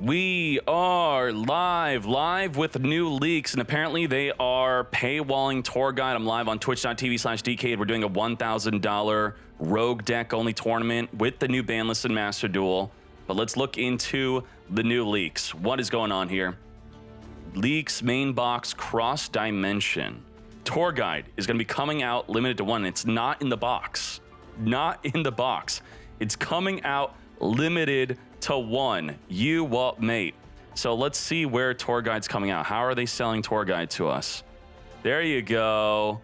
We are live with new leaks, and apparently they are paywalling Tour Guide. I'm live on twitch.tv/Dkayed. We're doing a $1,000 rogue deck only tournament with the new ban list in Master Duel. But let's look into the new leaks. What is going on here? Leaks main box cross dimension. Tour Guide is going to be coming out limited to one. It's not in the box. Not in the box. It's coming out limited to one. You what, mate? So let's see where Tour Guide's coming out. How are they selling Tour Guide to us? There you go.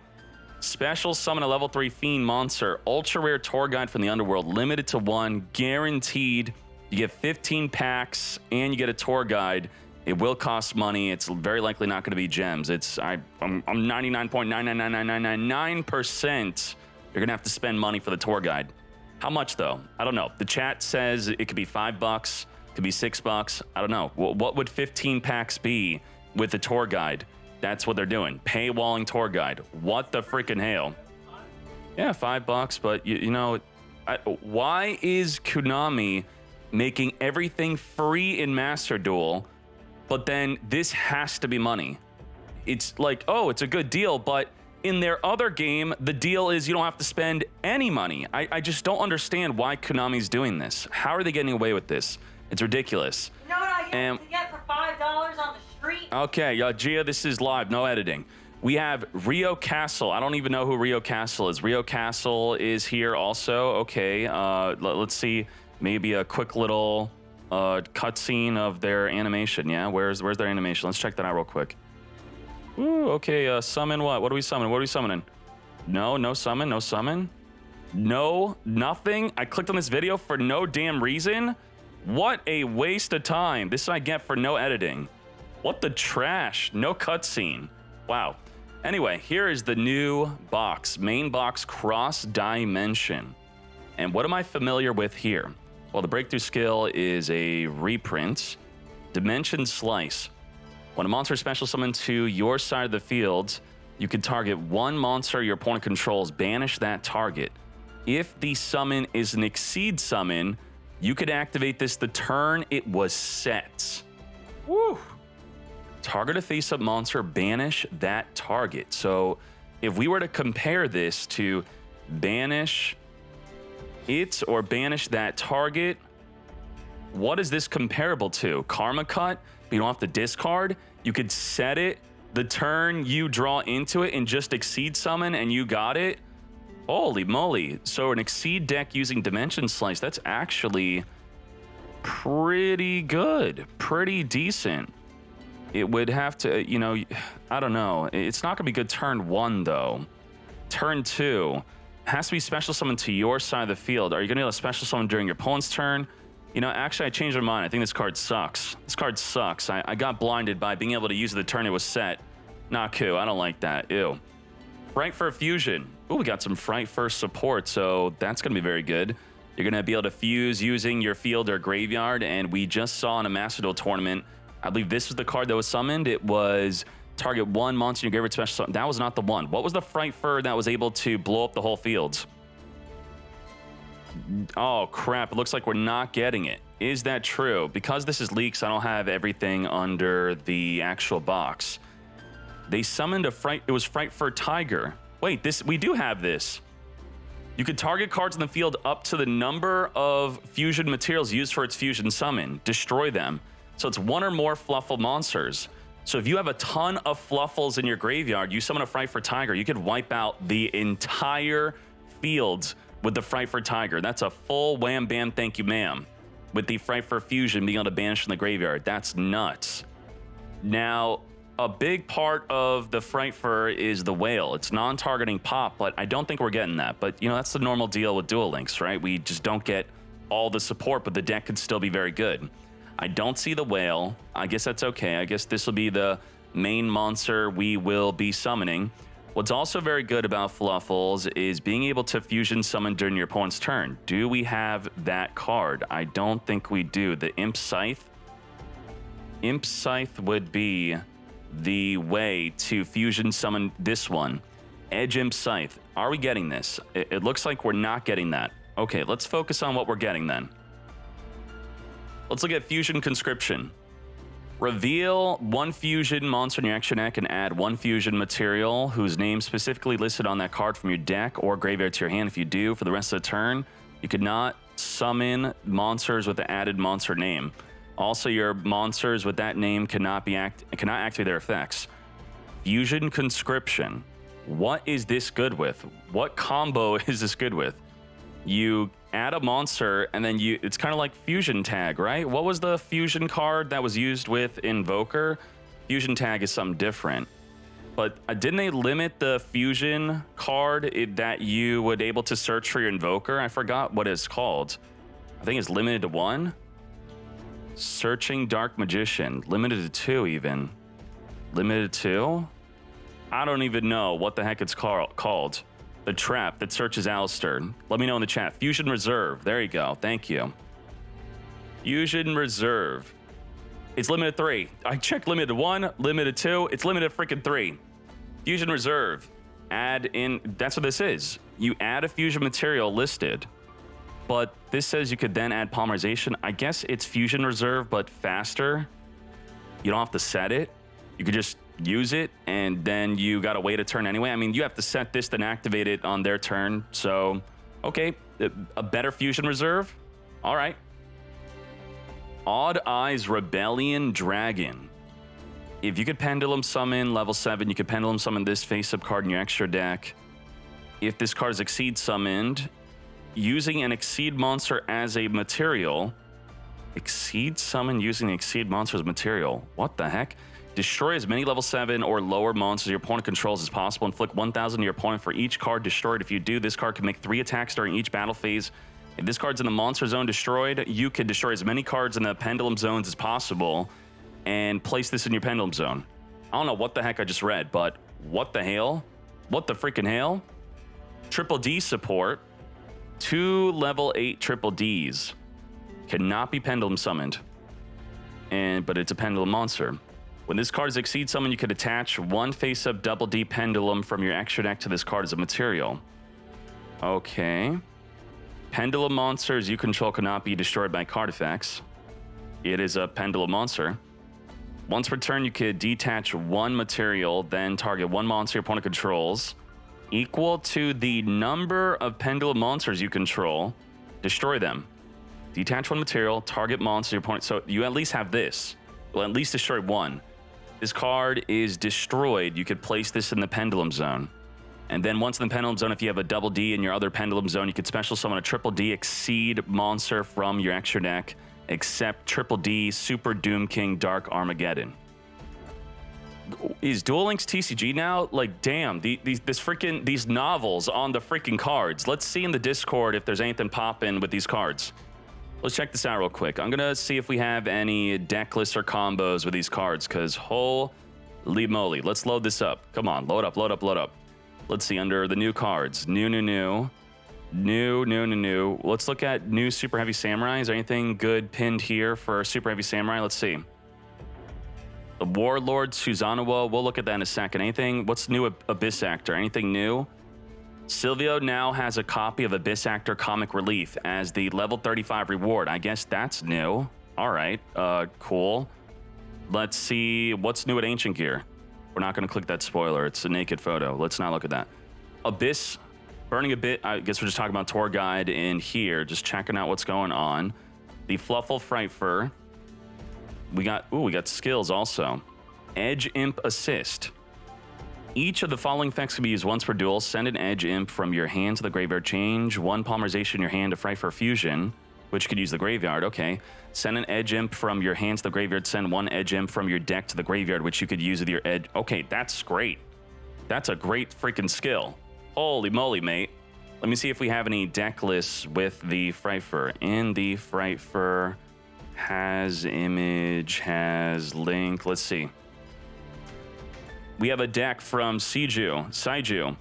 Special summon a level 3 fiend monster. Ultra rare Tour Guide from the underworld. Limited to one. Guaranteed. You get 15 packs and you get a Tour Guide. It will cost money. It's very likely not going to be gems. I'm 99.99999% you're going to have to spend money for the Tour Guide. How much though? I don't know. The chat says it could be $5, could be $6. I don't know. What would 15 packs be with the Tour Guide? That's what they're doing. Paywalling Tour Guide. What the freaking hell? Yeah, $5, but you know, why is Konami making everything free in Master Duel, but then this has to be money? It's like, oh, it's a good deal, but in their other game, the deal is you don't have to spend any money. I just don't understand why Konami's doing this. How are they getting away with this? It's ridiculous. You know what I used to get for $5 on the street? Okay, Gia, this is live, no editing. We have Kastle. I don't even know who Kastle is. Kastle is here also. Okay, let's see. Maybe a quick little cutscene of their animation. Yeah, where's their animation? Let's check that out real quick. Ooh, okay, summon what? What are we summoning? What are we summoning? No summon, no summon. No, nothing. I clicked on this video for no damn reason. What a waste of time. This is what I get for no editing. What the trash? No cutscene. Wow. Anyway, here is the new box. Main box cross dimension. And what am I familiar with here? Well, the breakthrough skill is a reprint. Dimension Slice. When a monster is special summoned to your side of the field, you can target one monster your opponent controls, banish that target. If the summon is an exceed summon, you could activate this the turn it was set. Woo! Target a face-up monster, banish that target. So if we were to compare this to banish it or banish that target, what is this comparable to? Karma Cut? You don't have to discard. You could set it the turn you draw into it and just exceed summon and you got it. Holy moly. So an exceed deck using Dimension Slice, that's actually pretty good, pretty decent. It would have to, you know, I don't know. It's not gonna be good turn 1 though. Turn 2 has to be special summon to your side of the field. Are you gonna be able to special summon during your opponent's turn? You know, actually, I changed my mind. I think this card sucks. This card sucks. I got blinded by being able to use it the turn it was set. Not cool. I don't like that. Ew. Fright for Fusion. Ooh, we got some Fright for support, so that's going to be very good. You're going to be able to fuse using your field or graveyard, and we just saw in a Master Duel tournament, I believe this was the card that was summoned. It was target one monster in your graveyard special summon. That was not the one. What was the Fright for that was able to blow up the whole field? Oh, crap. It looks like we're not getting it. Is that true? Because this is leaks, I don't have everything under the actual box. They summoned a Fright. It was Fright for Tiger. Wait, we do have this. You can target cards in the field up to the number of fusion materials used for its fusion summon. Destroy them. So it's one or more Fluffle monsters. So if you have a ton of Fluffles in your graveyard, you summon a Fright for Tiger, you could wipe out the entire field with the Fright for Tiger. That's a full wham bam thank you ma'am. With the Fright for Fusion being able to banish from the graveyard. That's nuts. Now, a big part of the Fright for is the whale. It's non-targeting pop, but I don't think we're getting that. But, you know, that's the normal deal with Duel Links, right? We just don't get all the support, but the deck could still be very good. I don't see the whale. I guess that's okay. I guess this will be the main monster we will be summoning. What's also very good about Fluffles is being able to fusion summon during your opponent's turn. Do we have that card? I don't think we do. The Imp Scythe? Imp Scythe would be the way to fusion summon this one. Edge Imp Scythe. Are we getting this? It looks like we're not getting that. Okay, let's focus on what we're getting then. Let's look at Fusion Conscription. Reveal one fusion monster in your extra deck and add one fusion material whose name specifically listed on that card from your deck or graveyard to your hand. If you do, for the rest of the turn, you could not summon monsters with the added monster name. Also, your monsters with that name cannot activate their effects. Fusion Conscription. What is this good with? What combo is this good with? You add a monster and then it's kind of like Fusion Tag, right? What was the fusion card that was used with Invoker? Fusion Tag is something different. But didn't they limit the fusion card that you would able to search for your Invoker? I forgot what it's called. I think it's limited to 1. Searching Dark Magician. Limited to 2 even. Limited to 2? I don't even know what the heck it's called. The trap that searches Alistair. Let me know in the chat. Fusion Reserve. There you go. Thank you. Fusion Reserve. It's limited 3. I checked limited 1, limited 2. It's limited freaking 3. Fusion Reserve. Add in. That's what this is. You add a fusion material listed. But this says you could then add polymerization. I guess it's Fusion Reserve, but faster. You don't have to set it. You could just use it, and then you gotta wait a turn anyway. I mean, you have to set this, then activate it on their turn. So, okay, a better Fusion Reserve. All right. Odd Eyes Rebellion Dragon. If you could Pendulum Summon level 7, you could Pendulum Summon this face-up card in your extra deck. If this card is Exceed summoned, using an Exceed monster as a material. Exceed summon using Exceed monster as material. What the heck? Destroy as many level 7 or lower monsters your opponent controls as possible. Inflict 1,000 to your opponent for each card destroyed. If you do, this card can make 3 attacks during each battle phase. If this card's in the monster zone destroyed, you can destroy as many cards in the pendulum zones as possible and place this in your pendulum zone. I don't know what the heck I just read, but what the hail? What the freaking hail? Triple D support. 2 level 8 triple Ds. Cannot be pendulum summoned. But it's a pendulum monster. When this card is Exceed Summon, you could attach 1 face-up double D pendulum from your extra deck to this card as a material. Okay. Pendulum monsters you control cannot be destroyed by card effects. It is a pendulum monster. Once per turn, you could detach 1 material, then target 1 monster your opponent controls, equal to the number of pendulum monsters you control. Destroy them. Detach 1 material, target monster your opponent. So you at least have this. Well, at least destroy 1. This card is destroyed. You could place this in the pendulum zone. And then once in the pendulum zone, if you have a double D in your other pendulum zone, you could special summon a triple D Exceed monster from your extra deck, except triple D Super Doom King Dark Armageddon. Is Duel Links TCG now? Like, damn, these novels on the freaking cards. Let's see in the Discord if there's anything popping with these cards. Let's check this out real quick. I'm gonna see if we have any deck lists or combos with these cards, because holy moly. Let's load this up. Come on, load up, load up, load up. Let's see, under the new cards. New. Let's look at new Super Heavy Samurai. Is there anything good pinned here for Super Heavy Samurai? Let's see. The Warlord Susanoo. We'll look at that in a second. Anything? What's new? Abyss Actor. Anything new? Silvio now has a copy of Abyss Actor Comic Relief as the level 35 reward. I guess that's new. All right, cool. Let's see what's new at Ancient Gear. We're not going to click that spoiler. It's a naked photo. Let's not look at that. Abyss, Burning Abyss. I guess we're just talking about tour guide in here, just checking out what's going on. The Fluffle Fright Fur. We got skills also. Edge Imp Assist. Each of the following effects can be used once per duel. Send an Edge Imp from your hand to the graveyard. Change 1 polymerization in your hand to Fright Fur Fusion, which could use the graveyard. Okay. Send an Edge Imp from your hand to the graveyard. Send 1 Edge Imp from your deck to the graveyard, which you could use with your Edge. Okay, that's great. That's a great freaking skill. Holy moly, mate. Let me see if we have any deck lists with the Fright Fur. In the Fright Fur has image, has link. Let's see. We have a deck from Saiju.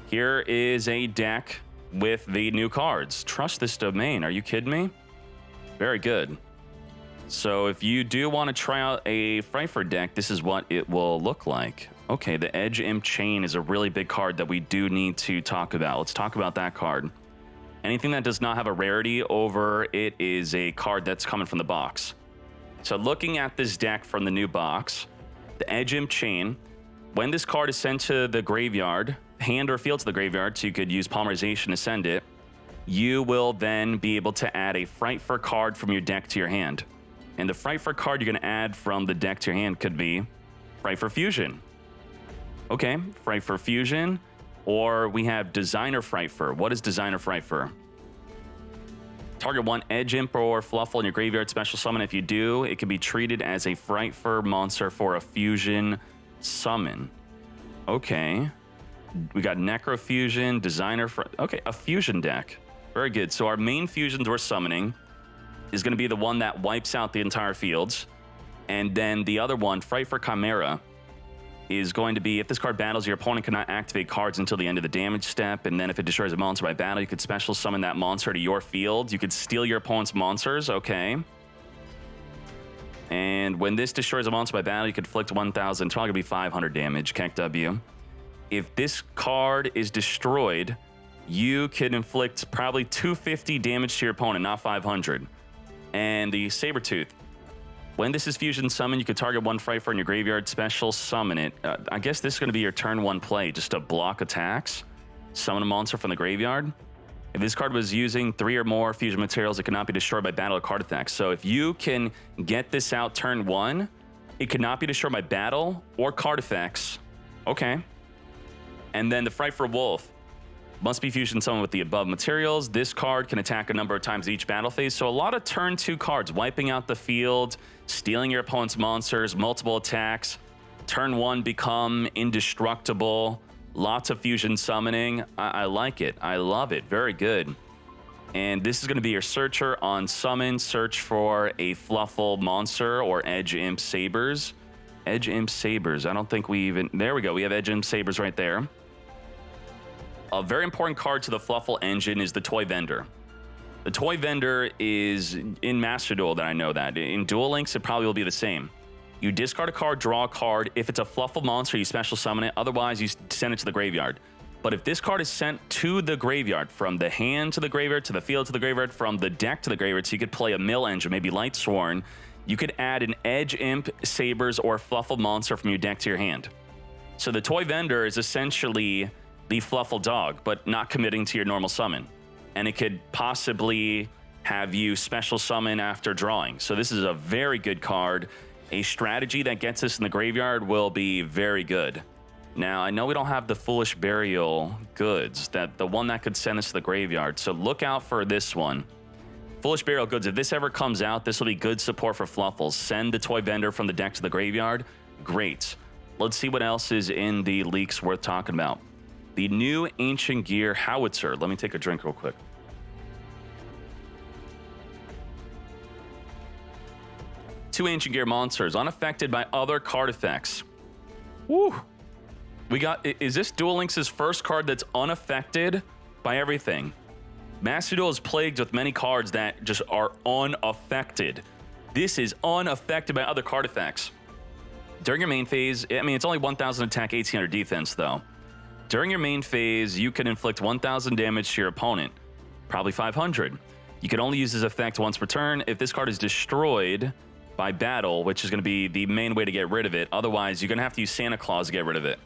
Here is a deck with the new cards. Trust this domain. Are you kidding me? Very good. So if you do want to try out a Fright Fur deck, this is what it will look like. Okay, the Edge Imp Chain is a really big card that we do need to talk about. Let's talk about that card. Anything that does not have a rarity over it is a card that's coming from the box. So looking at this deck from the new box, the Edge Imp Chain, when this card is sent to the graveyard, hand or field to the graveyard, so you could use Polymerization to send it, you will then be able to add a Frightfur card from your deck to your hand. And the Frightfur card you're going to add from the deck to your hand could be Frightfur Fusion. Okay, Frightfur Fusion. Or we have Designer Frightfur. What is Designer Frightfur? Target one Edge Imp or Fluffle in your graveyard special summon. If you do, it can be treated as a Frightfur monster for a fusion summon. Okay. We got Necrofusion, Designer okay, a fusion deck. Very good. So our main fusions we're summoning is going to be the one that wipes out the entire fields. And then the other one, Frightfur Chimera, is going to be if this card battles, your opponent cannot activate cards until the end of the damage step. And then if it destroys a monster by battle, you could special summon that monster to your field. You could steal your opponent's monsters. Okay. And when this destroys a monster by battle, you could inflict 1,000. It's probably going to be 500 damage. Kek W. If this card is destroyed, you can inflict probably 250 damage to your opponent, not 500. And the Sabertooth. When this is fusion summoned, you can target one Frightfur in your graveyard, special summon it. I guess this is going to be your turn one play, just to block attacks. Summon a monster from the graveyard. If this card was using 3 or more fusion materials, it cannot be destroyed by battle or card effects. So if you can get this out turn one, it cannot be destroyed by battle or card effects. Okay. And then the Frightfur Wolf must be fusion summoned with the above materials. This card can attack a number of times each battle phase. So a lot of turn 2 cards, wiping out the field, stealing your opponent's monsters, multiple attacks. Turn 1 become indestructible. Lots of fusion summoning. I like it. I love it. Very good. And this is going to be your searcher on summon. Search for a Fluffle monster or Edge Imp Sabers. Edge Imp Sabers. I don't think we even... There we go. We have Edge Imp Sabers right there. A very important card to the Fluffle engine is the Toy Vendor. The Toy Vendor is in Master Duel that I know that. In Duel Links, it probably will be the same. You discard a card, draw a card. If it's a Fluffle monster, you special summon it. Otherwise, you send it to the graveyard. But if this card is sent to the graveyard, from the hand to the graveyard, to the field to the graveyard, from the deck to the graveyard, so you could play a Mill Engine, maybe Lightsworn, you could add an Edge Imp, Sabers, or Fluffle monster from your deck to your hand. So the Toy Vendor is essentially the Fluffle dog, but not committing to your normal summon. And it could possibly have you special summon after drawing. So this is a very good card. A strategy that gets us in the graveyard will be very good. Now, I know we don't have the Foolish Burial goods, the one that could send us to the graveyard. So look out for this one. Foolish Burial goods, if this ever comes out, this will be good support for Fluffles. Send the Toy Vendor from the deck to the graveyard. Great. Let's see what else is in the leaks worth talking about. The new Ancient Gear Howitzer. Let me take a drink real quick. Two Ancient Gear monsters, unaffected by other card effects. Woo! We got, is this Duel Links' first card that's unaffected by everything? Master Duel is plagued with many cards that just are unaffected. This is unaffected by other card effects. During your main phase, I mean, it's only 1,000 attack, 1,800 defense, though. During your main phase, you can inflict 1,000 damage to your opponent, probably 500. You can only use this effect once per turn. If this card is destroyed by battle, which is going to be the main way to get rid of it, otherwise, you're going to have to use Santa Claus to get rid of it.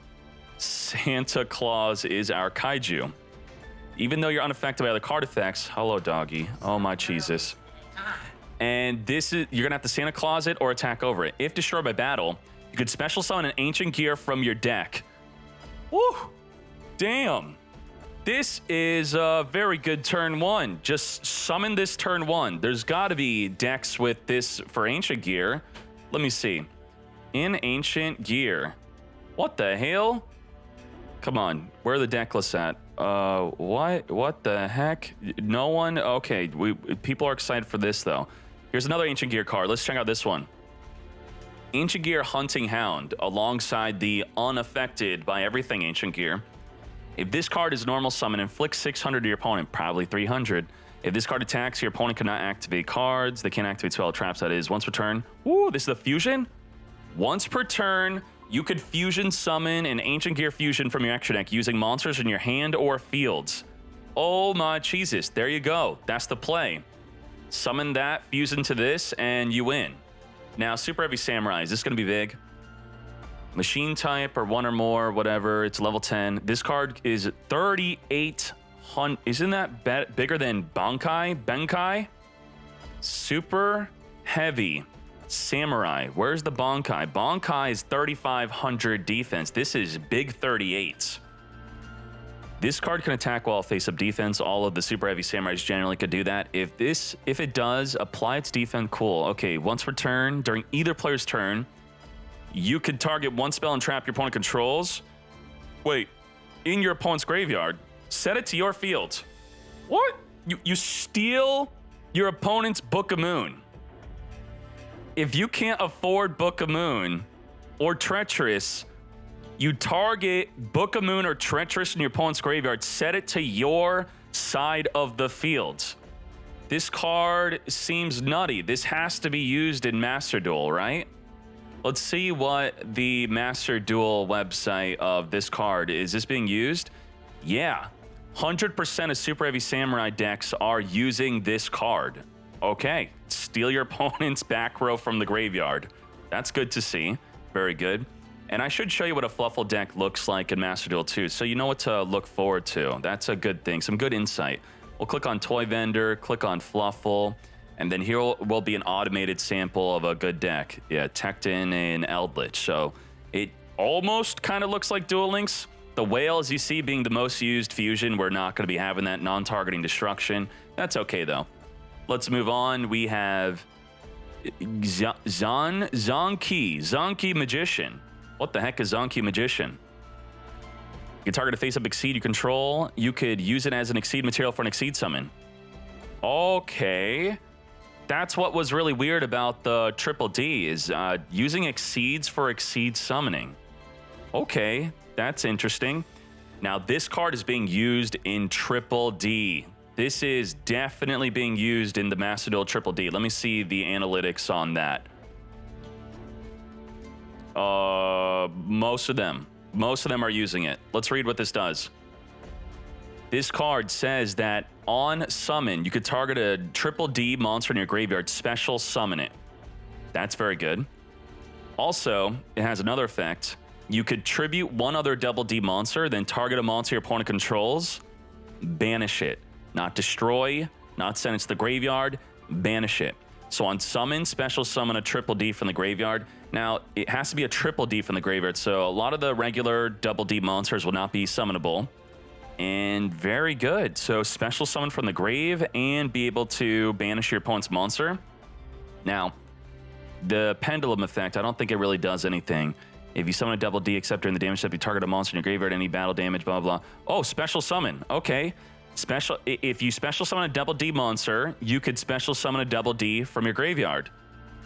Santa Claus is our kaiju. Even though you're unaffected by other card effects, hello, doggy. Oh, my Jesus. And this is, you're going to have to Santa Claus it or attack over it. If destroyed by battle, you could special summon an Ancient Gear from your deck. Woo! Damn. This is a very good turn one. Just summon this turn one. There's got to be decks with this for Ancient Gear. Let me see. In Ancient Gear. What the hell? Come on. Where are the deck lists at? What the heck? No one? Okay, people are excited for this, though. Here's another Ancient Gear card. Let's check out this one. Ancient Gear Hunting Hound, alongside the unaffected by everything Ancient Gear. If this card is normal summon, inflict 600 to your opponent, probably 300. If this card attacks, your opponent cannot activate cards. They can't activate spell traps, that is. Once per turn. Ooh, this is a fusion? Once per turn, you could fusion summon an Ancient Gear fusion from your extra deck using monsters in your hand or fields. Oh my Jesus, there you go. That's the play. Summon that, fuse into this, and you win. Now, Super Heavy Samurai, is this going to be big? Machine type or one or more, whatever. It's level 10. This card is 3,800. Isn't that bigger than Bankai? Super Heavy Samurai. Where's the Bankai? Bankai is 3,500 defense. This is big 38s. This card can attack while face-up defense. All of the Super Heavy Samurais generally could do that. If it does, apply its defense, cool. Okay, once per turn, during either player's turn, you could target one spell and trap your opponent controls. Wait, in your opponent's graveyard, set it to your field. What? You steal your opponent's Book of Moon. If you can't afford Book of Moon or Treacherous, you target Book of Moon or Treacherous in your opponent's graveyard, set it to your side of the field. This card seems nutty. This has to be used in Master Duel, right? Let's see what the Master Duel website of this card is. This being used? Yeah. 100% of Super Heavy Samurai decks are using this card. Okay. Steal your opponent's back row from the graveyard. That's good to see. Very good. And I should show you what a Fluffle deck looks like in Master Duel 2, so you know what to look forward to. That's a good thing, some good insight. We'll click on Toy Vendor, click on Fluffle, and then here will be an automated sample of a good deck. Yeah, Tecton and Eldritch. So it almost kind of looks like Duel Links. The Whale, as you see, being the most used fusion. We're not going to be having that non-targeting destruction. That's okay, though. Let's move on. We have Zonki Magician. What the heck is Zonki Magician? You can target a face-up Exceed you control. You could use it as an Exceed material for an Exceed summon. Okay. That's what was really weird about the Triple D, is using Exceeds for Exceed summoning. Okay, that's interesting. Now, this card is being used in Triple D. This is definitely being used in the Master Duel Triple D. Let me see the analytics on that. Most of them are using it. Let's read what this does. This card says that on summon, you could target a Triple D monster in your graveyard, special summon it. That's very good. Also, it has another effect. You could tribute one other Double D monster, then target a monster your opponent controls, banish it. Not destroy, not send it to the graveyard, banish it. So on summon, special summon a Triple D from the graveyard. Now, it has to be a Triple D from the graveyard, so a lot of the regular Double D monsters will not be summonable. And very good. So special summon from the grave and be able to banish your opponent's monster. Now, the Pendulum effect, I don't think it really does anything. If you summon a Double D, except during the damage step, you target a monster in your graveyard, any battle damage, blah, blah, blah. Oh, special summon. Okay. If you special summon a Double D monster, you could special summon a Double D from your graveyard.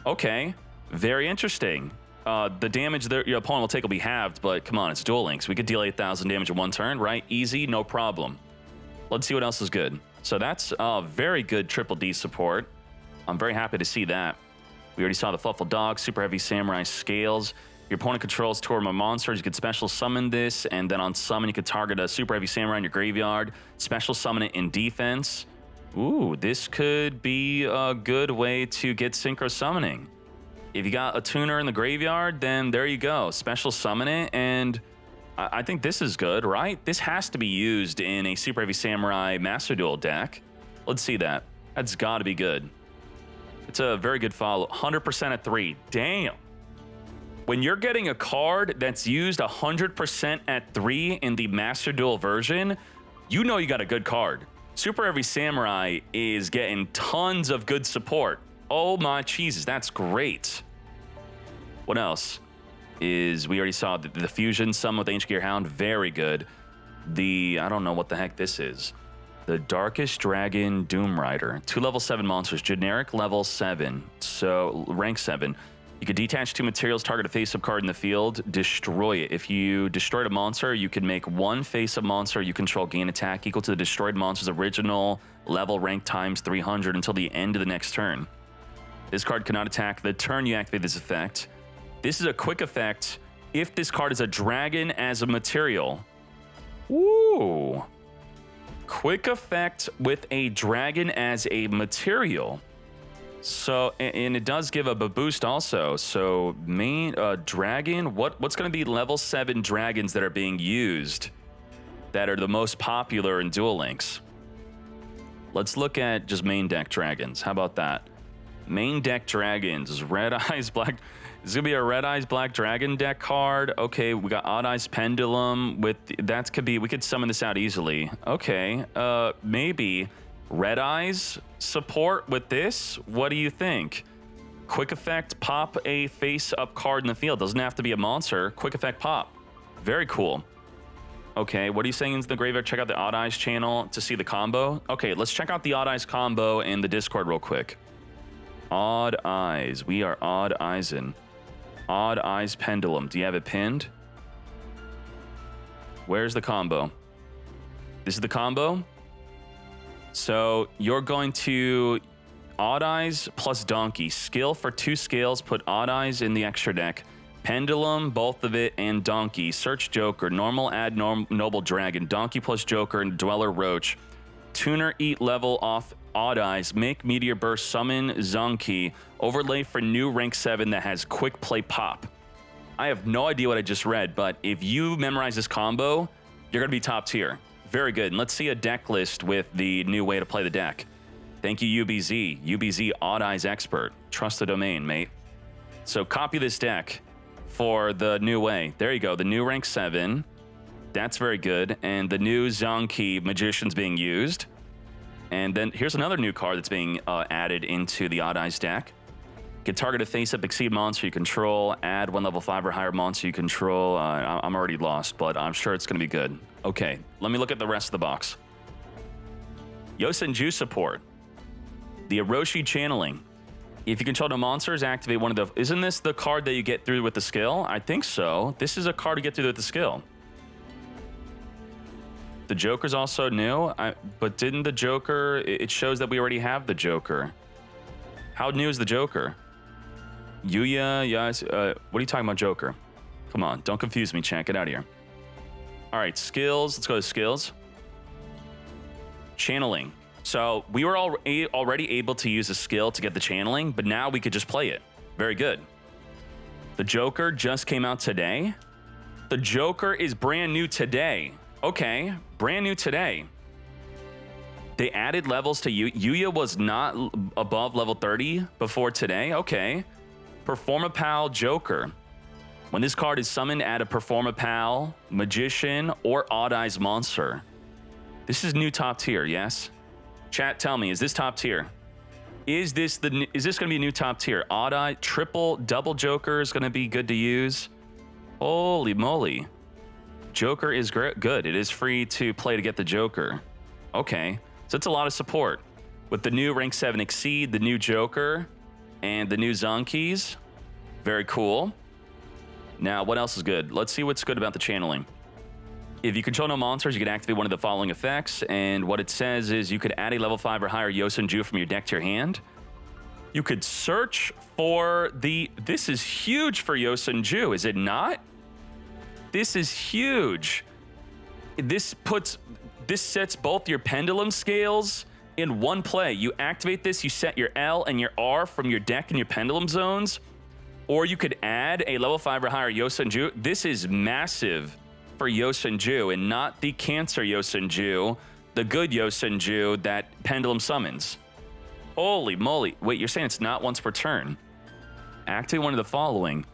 Okay. Very interesting. The damage that your opponent will take will be halved, but come on, it's Duel Links. We could deal 8,000 damage in one turn, right? Easy, no problem. Let's see what else is good. So that's very good Triple D support. I'm very happy to see that. We already saw the Fluffle Dog, Super Heavy Samurai Scales. Your opponent controls two or more monsters. You could special summon this, and then on summon, you could target a Super Heavy Samurai in your graveyard, special summon it in defense. Ooh, this could be a good way to get synchro summoning. If you got a tuner in the graveyard, then there you go. Special summon it, and I think this is good, right? This has to be used in a Super Heavy Samurai Master Duel deck. Let's see that. That's got to be good. It's a very good follow. 100% at 3. Damn. When you're getting a card that's used 100% at 3 in the Master Duel version, you know you got a good card. Super Heavy Samurai is getting tons of good support. Oh my Jesus, that's great. What else? We already saw the Fusion Summon with Ancient Gear Hound, very good. I don't know what the heck this is. The Darkest Dragon Doom Rider. 2 level 7 monsters, generic level 7, so rank 7. You could detach 2 materials, target a face-up card in the field, destroy it. If you destroyed a monster, you can make 1 face-up monster you control gain attack equal to the destroyed monster's original level rank times 300 until the end of the next turn. This card cannot attack the turn you activate this effect. This is a quick effect if this card is a dragon as a material. Ooh. quick effect with a dragon as a material. So, and it does give a boost also. So main dragon, what's going to be level 7 dragons that are being used that are the most popular in Duel Links? Let's look at just main deck dragons. How about that? Main deck dragons, Red Eyes Black. This is gonna be a Red Eyes Black Dragon deck card. Okay, we got Odd Eyes Pendulum with that could be, we could summon this out easily. Okay, maybe Red Eyes support with this. What do you think? Quick effect, pop a face up card in the field. Doesn't have to be a monster. Quick effect pop. Very cool. Okay, what are you saying in the graveyard? Check out the Odd Eyes channel to see the combo. Okay, let's check out the Odd Eyes combo in the Discord real quick. Odd Eyes. We are Odd Eyesing. Odd Eyes Pendulum. Do you have it pinned? Where's the combo? This is the combo. So you're going to Odd Eyes plus Donkey. Skill for 2 scales. Put Odd Eyes in the extra deck. Pendulum, both of it, and Donkey. Search Joker. Normal, add Noble Dragon. Donkey plus Joker and Dweller Roach. Tuner, eat level off Odd Eyes. Make Meteor Burst. Summon Zonki. Overlay for new rank 7 that has quick play pop. I have no idea what I just read, but if you memorize this combo, you're going to be top tier. Very good. And let's see a deck list with the new way to play the deck. Thank you, UBZ. UBZ Odd Eyes Expert. Trust the domain, mate. So copy this deck for the new way. There you go. The new rank 7. That's very good. And the new Zonki Magician's being used. And then here's another new card that's being added into the Odd Eyes deck. Get target a face-up, exceed monster you control, add 1 level 5 or higher monster you control. I'm already lost, but I'm sure it's going to be good. Okay, let me look at the rest of the box. Yosenju support. The Orochi channeling. If you control the monsters, activate one of the... Isn't this the card that you get through with the skill? I think so. This is a card to get through with the skill. The Joker's also new, but didn't the Joker... It shows that we already have the Joker. How new is the Joker? Yuya, yes. What are you talking about, Joker? Come on, don't confuse me, chat. Get out of here. All right, skills. Let's go to skills. Channeling. So we were already able to use a skill to get the channeling, but now we could just play it. Very good. The Joker just came out today. The Joker is brand new today. Okay, brand new today. They added levels to Yuya was not above level 30 before today. Okay. Performapal Joker. When this card is summoned, add a Performapal, Magician, or Odd Eyes monster. This is new top tier, yes? Chat, tell me, is this top tier? Is this going to be a new top tier? Odd Eye, double Joker is going to be good to use. Holy moly. Joker is good. It is free to play to get the Joker. Okay. So it's a lot of support. With the new rank 7 Exceed, the new Joker, and the new Zonkis. Very cool. Now, what else is good? Let's see what's good about the channeling. If you control no monsters, you can activate one of the following effects. And what it says is you could add a level 5 or higher Yosenju from your deck to your hand. You could search for the... This is huge for Yosenju, is it not? This is huge. This sets both your pendulum scales in one play. You activate this, you set your L and your R from your deck and your pendulum zones, or you could add a level 5 or higher Yosenju. This is massive for Yosenju and not the Cancer Yosenju, the good Yosenju that pendulum summons. Holy moly. Wait, you're saying it's not once per turn. Activate one of the following.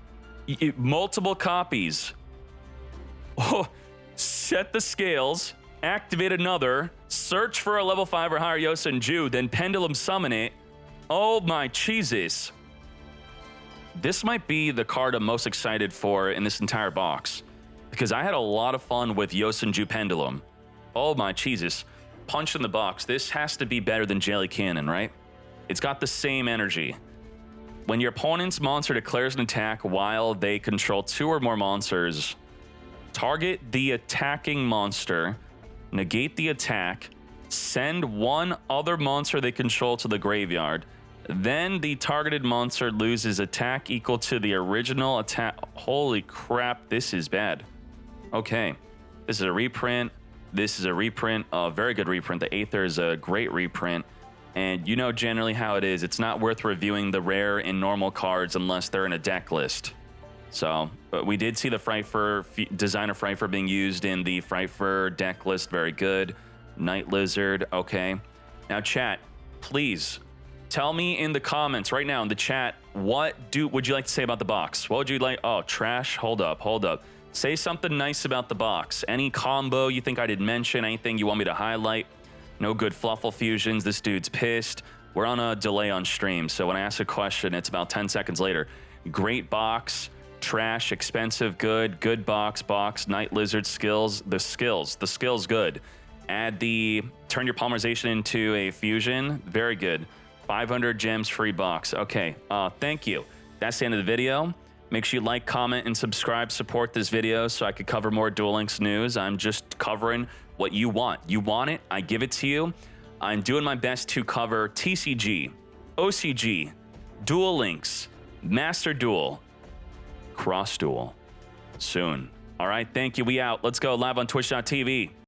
Multiple copies. Oh, set the scales. Activate another, search for a level 5 or higher Yosenju, then pendulum summon it. Oh my Jesus. This might be the card I'm most excited for in this entire box, because I had a lot of fun with Yosenju Pendulum. Oh my Jesus. Punch in the box. This has to be better than Jelly Cannon, right? It's got the same energy. When your opponent's monster declares an attack while they control 2 or more monsters, target the attacking monster, negate the attack, send one other monster they control to the graveyard. Then the targeted monster loses attack equal to the original attack. Holy crap, this is bad. Okay, this is a reprint. This is a reprint, a very good reprint. The Aether is a great reprint. And you know generally how it is. It's not worth reviewing the rare and normal cards unless they're in a deck list. So, but we did see the Frightfur, Designer Frightfur being used in the Frightfur deck list. Very good. Night Lizard, okay. Now chat, please tell me in the comments right now in the chat, what would you like to say about the box? What would you like? Oh, trash, hold up. Say something nice about the box. Any combo you think I did mention, anything you want me to highlight? No good Fluffle fusions, this dude's pissed. We're on a delay on stream, so when I ask a question, it's about 10 seconds later. Great box, trash, expensive, good box, Night Lizard skills, the skills good. Add the, turn your polymerization into a fusion, very good. 500 gems free box, okay, thank you. That's the end of the video. Make sure you like, comment, and subscribe, support this video so I could cover more Duel Links news. I'm just covering what you want. You want it, I give it to you. I'm doing my best to cover TCG, OCG, Duel Links, Master Duel, Cross Duel soon. All right, thank you. We out. Let's go live on twitch.tv.